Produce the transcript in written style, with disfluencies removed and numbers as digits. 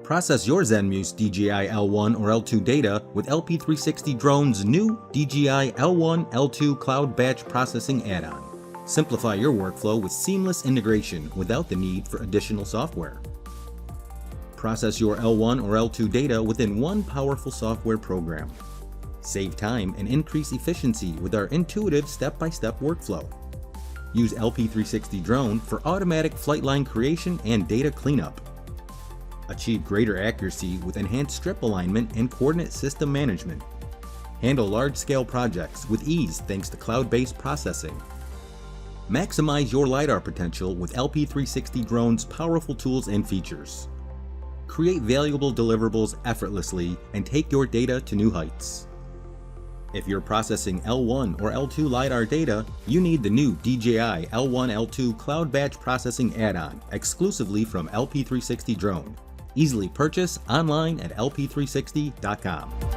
Process your Zenmuse DJI L1 or L2 data with LP360 Drone's new DJI L1L2 Cloud Batch Processing add-on. Simplify your workflow with seamless integration without the need for additional software. Process your L1 or L2 data within one powerful software program. Save time and increase efficiency with our intuitive step-by-step workflow. Use LP360 Drone for automatic flight line creation and data cleanup. Achieve greater accuracy with enhanced strip alignment and coordinate system management. Handle large-scale projects with ease thanks to cloud-based processing. Maximize your LiDAR potential with LP360 Drone's powerful tools and features. Create valuable deliverables effortlessly and take your data to new heights. If you're processing L1 or L2 LiDAR data, you need the new DJI L1L2 Cloud Batch Processing add-on exclusively from LP360 Drone. Easily purchase online at LP360.com.